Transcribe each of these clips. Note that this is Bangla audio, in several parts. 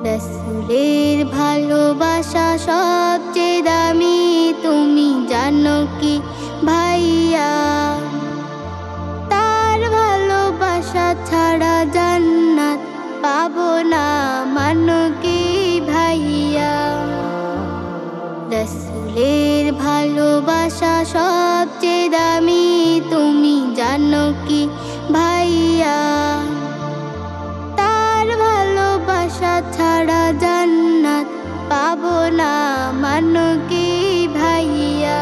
রসুলের ভালোবাসা সবচেয়ে দামি, তুমি জানো কি ভাইয়া? তার ভালোবাসা ছাড়া জান্নাত পাবো না, মানো কি ভাইয়া? রসুলের ভালোবাসা সবচেয়ে দামি, তুমি জানো কি ভাইয়া? তার ভালোবাসা ছাড়া জান্নাত পাবো না, মানো কি ভাইয়া?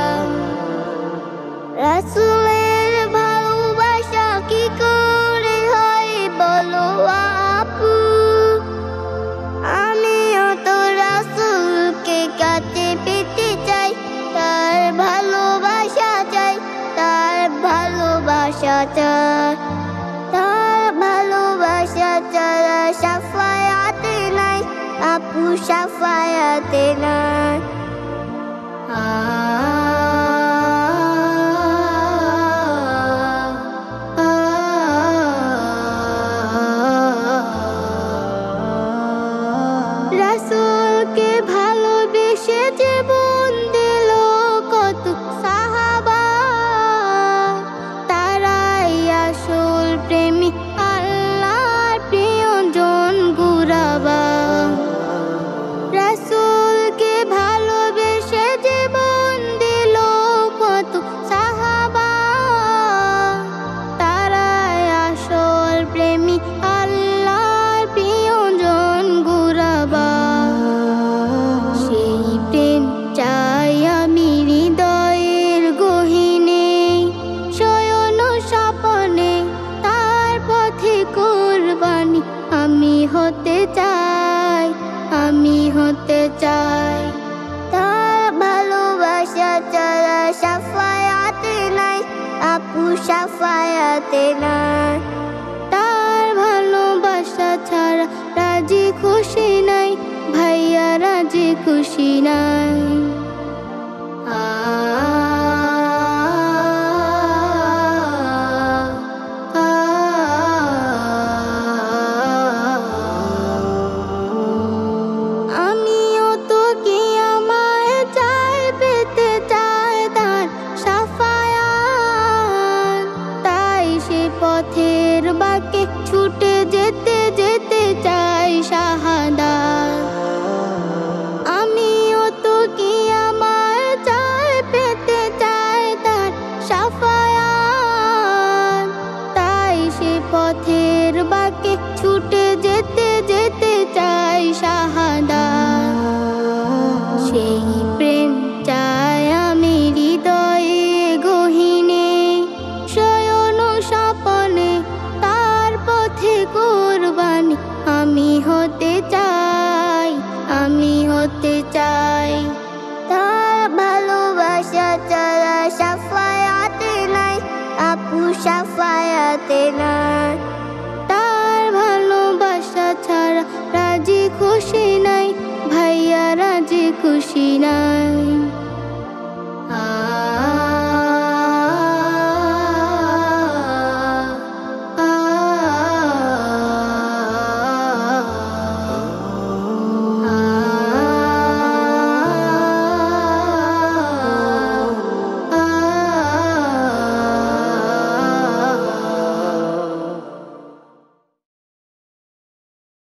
রাসূলের ভালোবাসা কি করে হয় বলো আপু? আমিও তো রাসূলকে কাছে পেতে চাই, তার ভালোবাসা চাই, তার ভালোবাসা চাই। তার ভালোবাসা ছাড়া শাফায়াতে নাই, আপু শাফায়াতে নাই। রাসূলকে ভালোবেসে জীবন দিল কত সাহাবা, তারাই আসল প্রেমিক, আল্লাহর প্রিয়জন গুরাবা। রাসূলকে ভালোবেসে জীবন দিল কত সাহাবা, তারাই আসল প্রেমিক, আল্লাহর প্রিয়জন গুরাবা। সেই প্রেম চাই আমি হৃদয়ের গহীনে, শয়ন স্বপনে তার পথে কুরবানি আমি হতে চাই, আমি হতে চাই। তার ভালোবাসা ছাড়া শাফায়াতে নাই, আপু শাফায়াতে নাই। তার ভালোবাসা ছাড়া রাজি খুশি নাই, ভাইয়া রাজি খুশি নাই। আমিও তো কি আমায় চাই, পেতে চাই তার শাফায়াত, তাই সে পথের বাঁকে ছুটে যেতে যেতে চাই শাহাদাত। আমিও তো কি আমায় চাই, পেতে চাই তার শাফায়াত, তাই সে পথের বাঁকে ছুটে যেতে যেতে চাই শাহাদাত। সেই প্রেম চাই আমি হৃদয়ে গহীনে, শয়ন স্বপনে তার পথে কুরবানি আমি হতে চাই, আমি হতে চাই। তার ভালোবাসা ছাড়া শাফায়াতে নাই, আপু শাফায়াতে নাই।